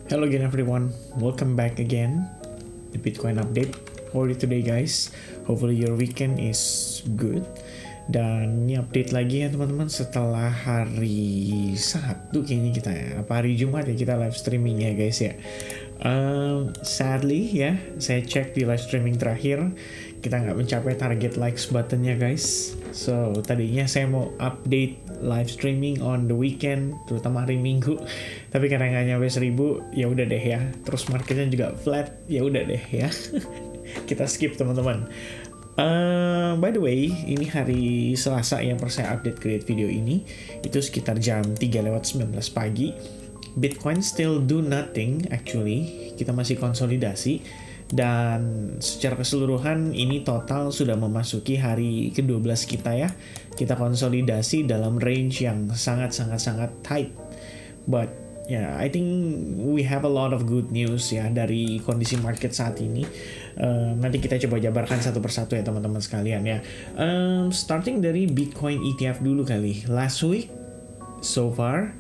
Hello again everyone, welcome back again the Bitcoin update. How are you today guys? Hopefully your weekend is good. Dan ini update lagi ya teman-teman setelah hari Sabtu kayaknya kita ya. Apa hari Jumat ya kita live streaming ya guys ya. Sadly ya, saya cek di live streaming terakhir kita nggak mencapai target likes buttonnya guys. So tadinya saya mau update live streaming on the weekend, terutama hari Minggu. Tapi karena nggak nyampe 1000, ya udah deh ya. Terus marketnya juga flat, ya udah deh ya. Kita skip teman-teman. By the way, ini hari Selasa yang saya update create video ini. Itu sekitar jam 3:19 pagi. Bitcoin still do nothing actually. Kita masih konsolidasi. Dan secara keseluruhan ini total sudah memasuki hari ke-12 kita ya. Kita konsolidasi dalam range yang sangat-sangat tight. But yeah, I think we have a lot of good news ya dari kondisi market saat ini. Nanti kita coba jabarkan satu persatu ya teman-teman sekalian ya. Starting dari Bitcoin ETF dulu kali. Last week so far,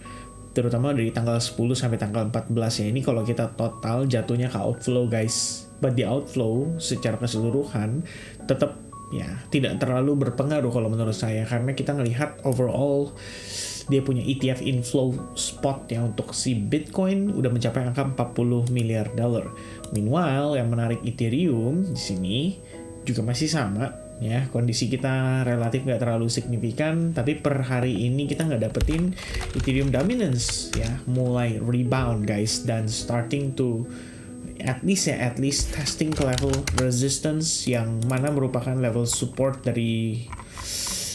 terutama dari tanggal 10 sampai tanggal 14 ya. Ini kalau kita total jatuhnya ke outflow guys. But the outflow secara keseluruhan tetap ya tidak terlalu berpengaruh kalau menurut saya. Karena kita ngelihat overall dia punya ETF inflow spot ya untuk si Bitcoin udah mencapai angka $40 miliar. Meanwhile yang menarik Ethereum di sini juga masih sama ya, kondisi kita relatif nggak terlalu signifikan, tapi per hari ini kita nggak dapetin Ethereum dominance ya, mulai rebound guys dan starting to at least testing ke level resistance yang mana merupakan level support dari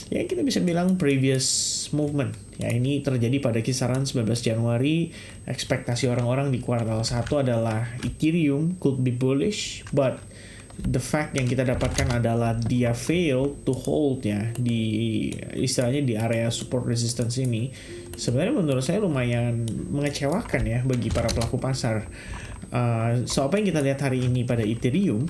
ya kita bisa bilang previous movement. Ya ini terjadi pada kisaran 19 Januari. Ekspektasi orang-orang di kuartal 1 adalah Ethereum could be bullish, but the fact yang kita dapatkan adalah dia fail to hold ya di istilahnya di area support resistance ini. Sebenarnya menurut saya lumayan mengecewakan ya bagi para pelaku pasar. So apa yang kita lihat hari ini pada Ethereum,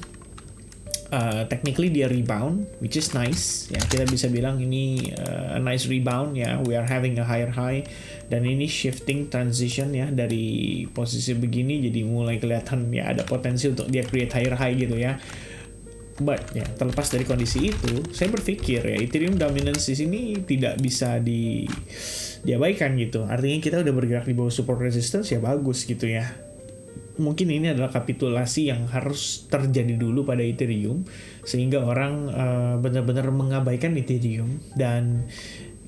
technically dia rebound, which is nice ya, kita bisa bilang ini a nice rebound ya, we are having a higher high dan ini shifting transition ya dari posisi begini jadi mulai kelihatan ya ada potensi untuk dia create higher high gitu ya. But ya terlepas dari kondisi itu, saya berpikir ya Ethereum dominance di sini tidak bisa diabaikan gitu. Artinya kita udah bergerak di bawah support resistance ya bagus gitu ya. Mungkin ini adalah kapitulasi yang harus terjadi dulu pada Ethereum sehingga orang benar-benar mengabaikan Ethereum dan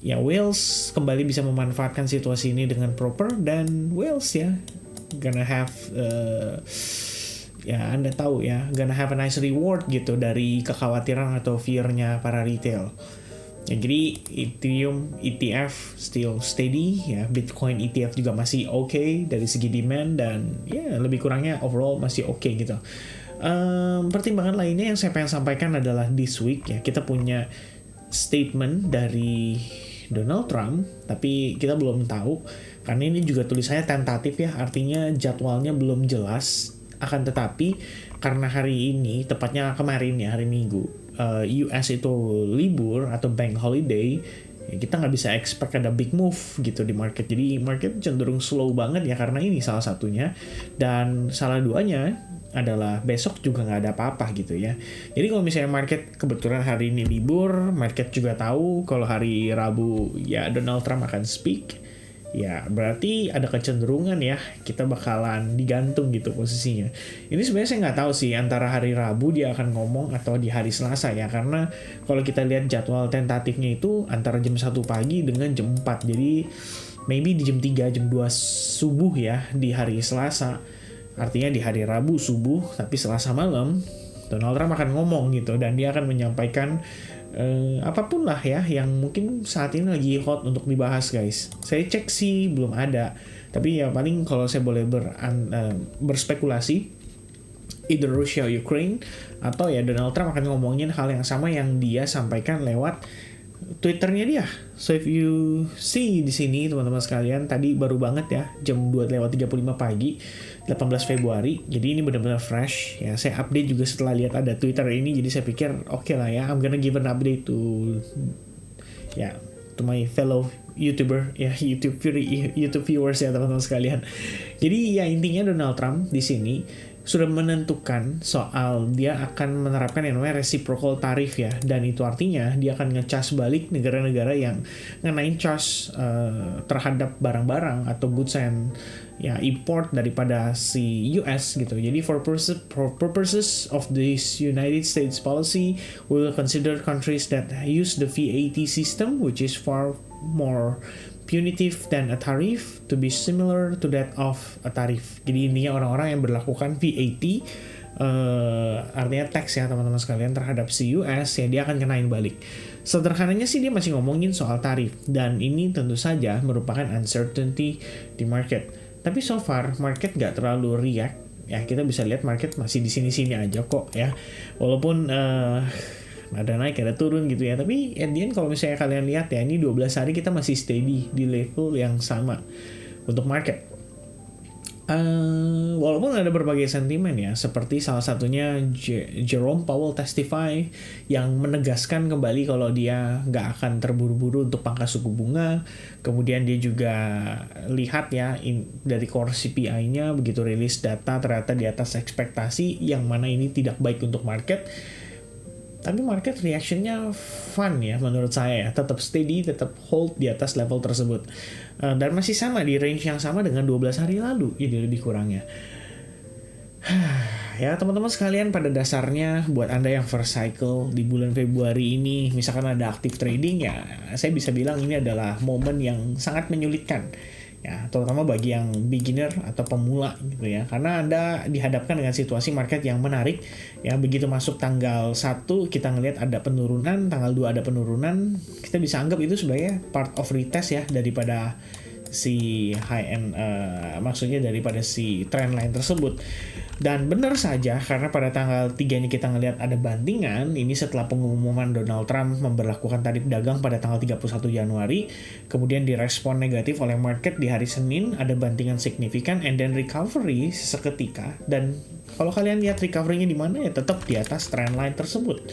ya whales kembali bisa memanfaatkan situasi ini dengan proper dan whales ya gonna have ya Anda tahu ya gonna have a nice reward gitu dari kekhawatiran atau fear-nya para retail. Ya, jadi Ethereum ETF still steady ya, Bitcoin ETF juga masih oke dari segi demand dan ya lebih kurangnya overall masih oke gitu. Pertimbangan lainnya yang saya pengen sampaikan adalah this week ya kita punya statement dari Donald Trump, tapi kita belum tahu karena ini juga tulisannya tentatif ya, artinya jadwalnya belum jelas. Akan tetapi karena hari ini tepatnya kemarin ya hari Minggu US itu libur atau bank holiday ya kita nggak bisa expect ada big move gitu di market, jadi market cenderung slow banget ya karena ini salah satunya dan salah duanya adalah besok juga nggak ada apa-apa gitu ya. Jadi kalau misalnya market kebetulan hari ini libur, market juga tahu kalau hari Rabu ya Donald Trump akan speak, ya berarti ada kecenderungan ya kita bakalan digantung gitu posisinya. Ini sebenarnya saya nggak tahu sih antara hari Rabu dia akan ngomong atau di hari Selasa ya, karena kalau kita lihat jadwal tentatifnya itu antara jam 1 pagi dengan jam 4, jadi maybe di jam 3 jam 2 subuh ya di hari Selasa, artinya di hari Rabu subuh tapi Selasa malam Donald Trump akan ngomong gitu dan dia akan menyampaikan apapun lah ya yang mungkin saat ini lagi hot untuk dibahas guys. Saya cek sih belum ada, tapi ya paling kalau saya boleh berspekulasi either Russia or Ukraine atau ya Donald Trump akan ngomongin hal yang sama yang dia sampaikan lewat Twitternya dia. So if you see di sini teman-teman sekalian, tadi baru banget ya jam 2:35 pagi 18 Februari. Jadi ini benar-benar fresh ya. Saya update juga setelah lihat ada Twitter ini, jadi saya pikir oke lah ya, I'm gonna give an update to to my fellow YouTuber ya, YouTube viewers ya teman-teman sekalian. Jadi ya intinya Donald Trump di sini sudah menentukan soal dia akan menerapkan yang namanya reciprocal tarif ya, dan itu artinya dia akan ngecas balik negara-negara yang ngenain charge terhadap barang-barang atau goods and ya import daripada si US gitu. Jadi for purposes of this United States policy, we will consider countries that use the VAT system, which is far more punitive than a tariff, to be similar to that of a tariff. Jadi intinya orang-orang yang berlakukan VAT, artinya tax ya teman-teman sekalian, terhadap si US ya dia akan kenain balik. Sederhananya sih dia masih ngomongin soal tarif, dan ini tentu saja merupakan uncertainty di market. Tapi so far market nggak terlalu react ya, kita bisa lihat market masih di sini-sini aja kok ya, walaupun ada naik ada turun gitu ya, tapi at the end kalau misalnya kalian lihat ya, ini 12 hari kita masih steady di level yang sama untuk market. Walaupun ada berbagai sentimen ya, seperti salah satunya Jerome Powell testify yang menegaskan kembali kalau dia nggak akan terburu-buru untuk pangkas suku bunga. Kemudian dia juga lihat ya dari core CPI-nya begitu rilis data ternyata di atas ekspektasi, yang mana ini tidak baik untuk market. Tapi market reaction-nya fun ya menurut saya ya, tetap steady, tetap hold di atas level tersebut. Dan masih sama di range yang sama dengan 12 hari lalu, jadi lebih kurangnya. Ya teman-teman sekalian, pada dasarnya buat Anda yang first cycle di bulan Februari ini, misalkan ada active trading ya, saya bisa bilang ini adalah momen yang sangat menyulitkan. Ya, terutama bagi yang beginner atau pemula gitu ya. Karena Anda dihadapkan dengan situasi market yang menarik. Ya, begitu masuk tanggal 1 kita ngelihat ada penurunan, tanggal 2 ada penurunan, kita bisa anggap itu sebagai part of retest ya daripada si high end, maksudnya daripada si trend line tersebut. Dan benar saja, karena pada tanggal 3 ini kita ngelihat ada bantingan, ini setelah pengumuman Donald Trump memberlakukan tarif dagang pada tanggal 31 Januari, kemudian direspon negatif oleh market di hari Senin, ada bantingan signifikan, and then recovery seketika. Dan kalau kalian lihat recovery-nya di mana ya, tetap di atas trend line tersebut.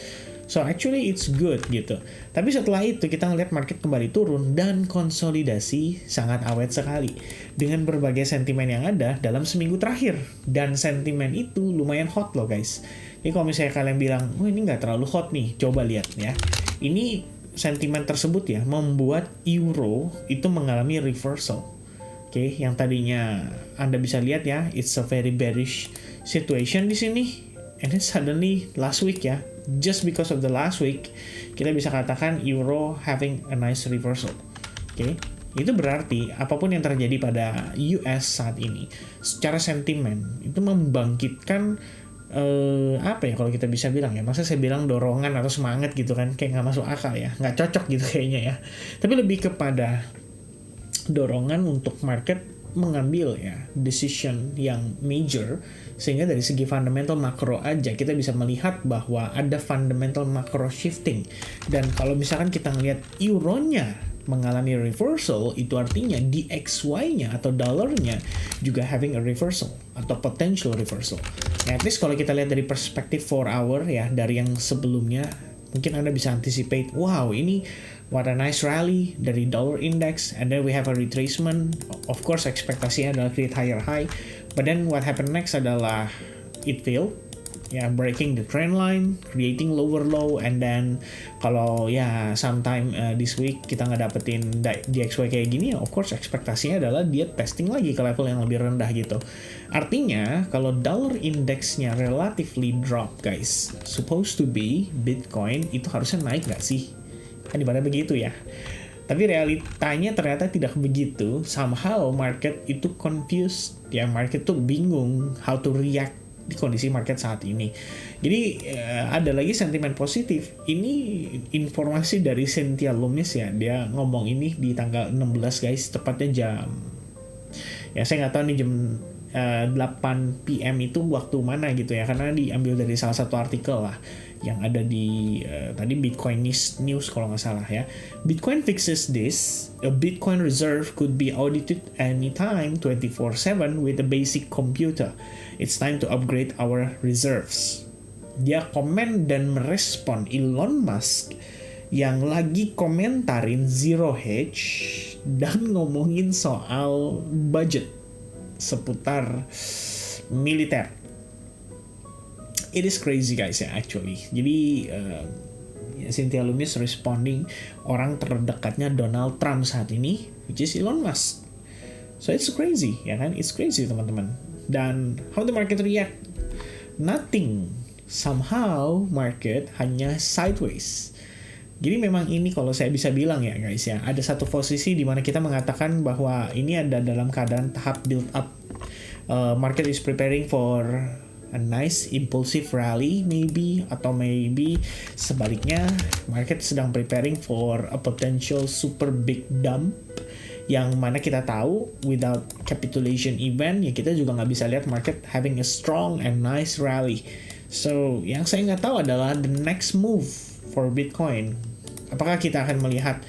So actually it's good gitu. Tapi setelah itu kita ngeliat market kembali turun dan konsolidasi sangat awet sekali dengan berbagai sentimen yang ada dalam seminggu terakhir. Dan sentimen itu lumayan hot loh guys. Jadi kalau misalnya kalian bilang, oh ini nggak terlalu hot nih, coba lihat ya. Ini sentimen tersebut ya membuat euro itu mengalami reversal. Oke, yang tadinya Anda bisa lihat ya, it's a very bearish situation di sini. And then suddenly last week ya, just because of the last week, kita bisa katakan euro having a nice reversal. Oke, itu berarti apapun yang terjadi pada US saat ini, secara sentimen itu membangkitkan apa ya kalau kita bisa bilang ya, masa saya bilang dorongan atau semangat gitu kan, kayak nggak masuk akal ya, nggak cocok gitu kayaknya ya. Tapi lebih kepada dorongan untuk market mengambil ya decision yang major, sehingga dari segi fundamental makro aja kita bisa melihat bahwa ada fundamental macro shifting. Dan kalau misalkan kita ngelihat euronya mengalami reversal, itu artinya DXY-nya atau dollarnya juga having a reversal atau potential reversal. Nah, at least kalau kita lihat dari perspektif 4 hour ya, dari yang sebelumnya, mungkin Anda bisa anticipate, wow ini what a nice rally dari dollar index, and then we have a retracement. Of course ekspektasinya adalah create higher high, but then what happened next adalah it failed ya, breaking the trend line, creating lower low, and then kalau ya sometime this week kita nggak dapetin DXY kayak gini, of course ekspektasinya adalah dia testing lagi ke level yang lebih rendah gitu. Artinya kalau dollar indexnya relatively drop guys, supposed to be Bitcoin itu harusnya naik nggak sih? Kan ibaratnya begitu ya. Tapi realitanya ternyata tidak begitu. Somehow market itu confused ya, market tuh bingung how to react di kondisi market saat ini. Jadi ada lagi sentimen positif. Ini informasi dari Cynthia Lummis ya, dia ngomong ini di tanggal 16 guys, tepatnya jam, ya saya nggak tahu nih jam 8 PM itu waktu mana gitu ya, karena diambil dari salah satu artikel lah yang ada di tadi Bitcoin News kalau nggak salah ya. Bitcoin fixes this. A Bitcoin reserve could be audited anytime 24/7 with a basic computer. It's time to upgrade our reserves. Dia komen dan merespon Elon Musk yang lagi komentarin zero hedge dan ngomongin soal budget seputar militer. It is crazy guys ya actually. Jadi Cynthia Lummis responding orang terdekatnya Donald Trump saat ini, which is Elon Musk. So it's crazy, ya kan? It's crazy teman-teman. Dan how the market react? Nothing. Somehow market hanya sideways. Jadi memang ini kalau saya bisa bilang ya guys ya, ada satu posisi di mana kita mengatakan bahwa ini ada dalam keadaan tahap build up. Market is preparing for a nice impulsive rally maybe, atau maybe sebaliknya market sedang preparing for a potential super big dump, yang mana kita tahu without capitulation event ya kita juga nggak bisa lihat market having a strong and nice rally. So yang saya nggak tahu adalah the next move for Bitcoin. Apakah kita akan melihat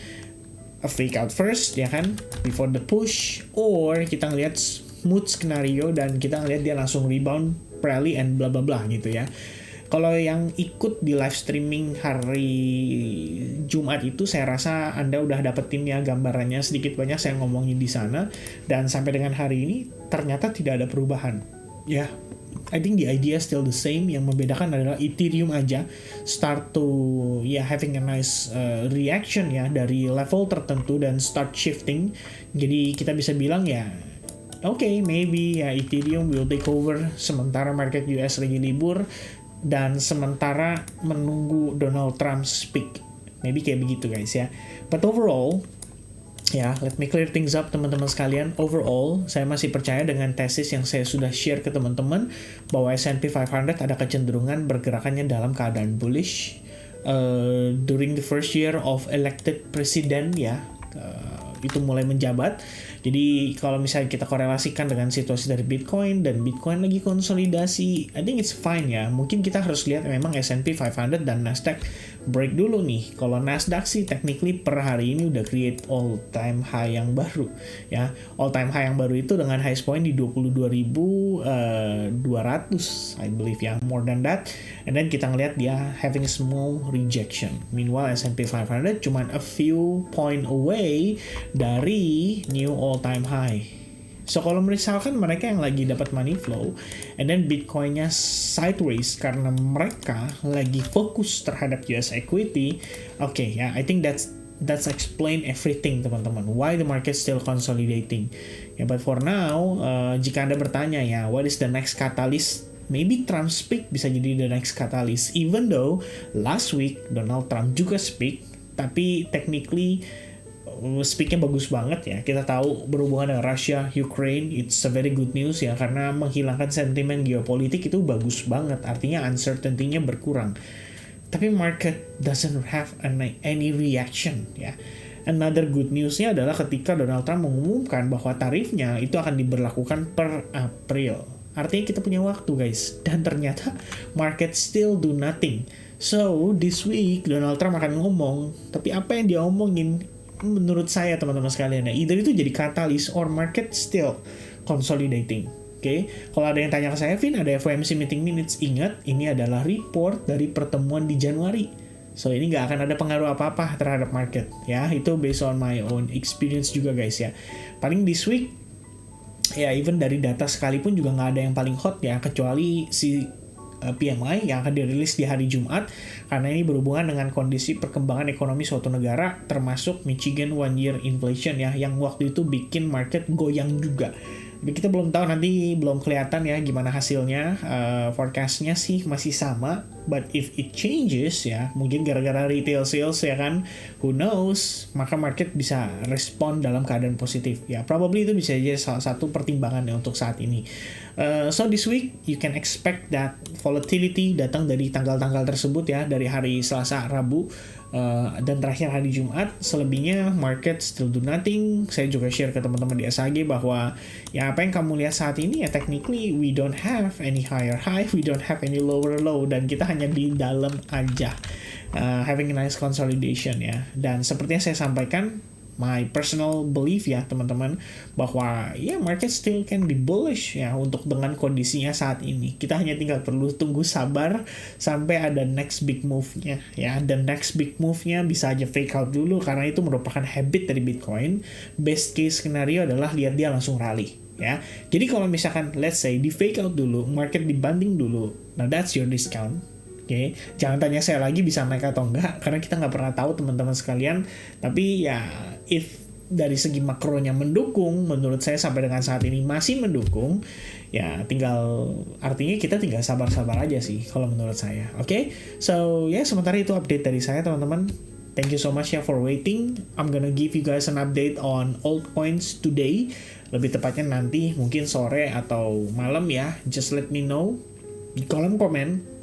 a fake out first ya kan before the push, or kita ngelihat smooth scenario dan kita ngelihat dia langsung rebound rally and bla bla bla gitu ya. Kalau yang ikut di live streaming hari Jumat itu saya rasa Anda udah dapetin ya gambarannya, sedikit banyak saya ngomongin di sana, dan sampai dengan hari ini ternyata tidak ada perubahan. Ya, I think the idea still the same. Yang membedakan adalah Ethereum aja start to having a nice reaction ya dari level tertentu dan start shifting. Jadi kita bisa bilang ya okay, maybe ya Ethereum will take over sementara market US lagi libur dan sementara menunggu Donald Trump speak. Maybe kayak begitu guys ya. But overall, ya, let me clear things up teman-teman sekalian. Overall, saya masih percaya dengan tesis yang saya sudah share ke teman-teman bahwa S&P 500 ada kecenderungan bergerakannya dalam keadaan bullish during the first year of elected president ya. Itu mulai menjabat. Jadi kalau misalnya kita korelasikan dengan situasi dari Bitcoin dan Bitcoin lagi konsolidasi, I think it's fine ya. Mungkin kita harus lihat memang S&P 500 dan Nasdaq break dulu nih. Kalau Nasdaq sih technically per hari ini udah create all time high yang baru ya. All time high yang baru itu dengan highest point di 22.200 I believe ya, more than that. And then kita ngelihat dia having a small rejection. Meanwhile S&P 500 cuman a few point away dari new all time high. So kalau misalkan mereka yang lagi dapat money flow and then Bitcoinnya sideways karena mereka lagi fokus terhadap US equity, okay ya, I think that's explain everything teman-teman, why the market still consolidating ya. But for now jika Anda bertanya ya what is the next catalyst, maybe Trump speak bisa jadi the next catalyst, even though last week Donald Trump juga speak, tapi technically speaknya bagus banget ya. Kita tahu berhubungan dengan Russia, Ukraine, it's a very good news ya, karena menghilangkan sentimen geopolitik itu bagus banget. Artinya uncertainty-nya berkurang. Tapi market doesn't have any reaction ya. Another good news-nya adalah ketika Donald Trump mengumumkan bahwa tarifnya itu akan diberlakukan per April. Artinya kita punya waktu guys. Dan ternyata market still do nothing. So this week Donald Trump akan ngomong, tapi apa yang dia omongin menurut saya teman-teman sekalian ya, either itu jadi katalis or market still consolidating. Oke, kalau ada yang tanya ke saya, Vin, ada FOMC meeting minutes, ingat ini adalah report dari pertemuan di Januari. So ini nggak akan ada pengaruh apa-apa terhadap market ya. Itu based on my own experience juga guys ya. Paling this week ya, even dari data sekalipun juga nggak ada yang paling hot ya, kecuali si PMI yang akan dirilis di hari Jumat, karena ini berhubungan dengan kondisi perkembangan ekonomi suatu negara, termasuk Michigan one year inflation ya, yang waktu itu bikin market goyang juga. Jadi kita belum tahu, nanti belum kelihatan ya gimana hasilnya. Forecastnya sih masih sama, but if it changes ya, mungkin gara-gara retail sales ya kan, who knows, maka market bisa respon dalam keadaan positif ya. Probably itu bisa jadi salah satu pertimbangan ya untuk saat ini. So this week you can expect that volatility datang dari tanggal-tanggal tersebut ya, dari hari Selasa, Rabu, dan terakhir hari Jumat. Selebihnya market still do nothing. Saya juga share ke teman-teman di SAG bahwa ya apa yang kamu lihat saat ini ya, technically we don't have any higher high, we don't have any lower low, dan kita hanya di dalam aja, having a nice consolidation ya. Dan seperti yang saya sampaikan, my personal belief ya teman-teman, bahwa ya market still can be bullish ya untuk dengan kondisinya saat ini. Kita hanya tinggal perlu tunggu sabar sampai ada next big move-nya ya. Dan next big move-nya bisa aja fake out dulu karena itu merupakan habit dari Bitcoin. Best case scenario adalah lihat dia langsung rally ya. Jadi kalau misalkan let's say di fake out dulu, market dibanding dulu, nah that's your discount. Oke, jangan tanya saya lagi bisa naik atau enggak, karena kita nggak pernah tahu teman-teman sekalian. Tapi ya, if dari segi makronya mendukung, menurut saya sampai dengan saat ini masih mendukung, ya tinggal, artinya kita tinggal sabar-sabar aja sih, kalau menurut saya. Oke, so ya sementara itu update dari saya teman-teman. Thank you so much ya for waiting. I'm gonna give you guys an update on altcoins today. Lebih tepatnya nanti, mungkin sore atau malam ya. Just let me know di kolom komen.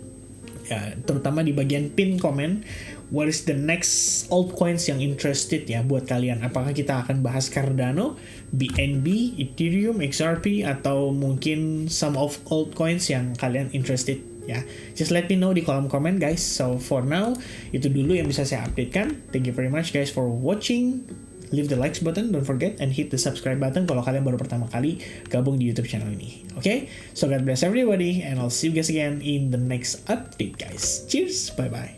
Ya, terutama di bagian pin komen, what is the next altcoins yang interested ya buat kalian. Apakah kita akan bahas Cardano, BNB, Ethereum, XRP, atau mungkin some of altcoins yang kalian interested ya. Just let me know di kolom komen guys. So for now, itu dulu yang bisa saya updatekan. Thank you very much guys for watching. Leave the likes button, don't forget, and hit the subscribe button kalau kalian baru pertama kali gabung di YouTube channel ini. Okay? So God bless everybody, and I'll see you guys again in the next update, guys. Cheers, bye-bye.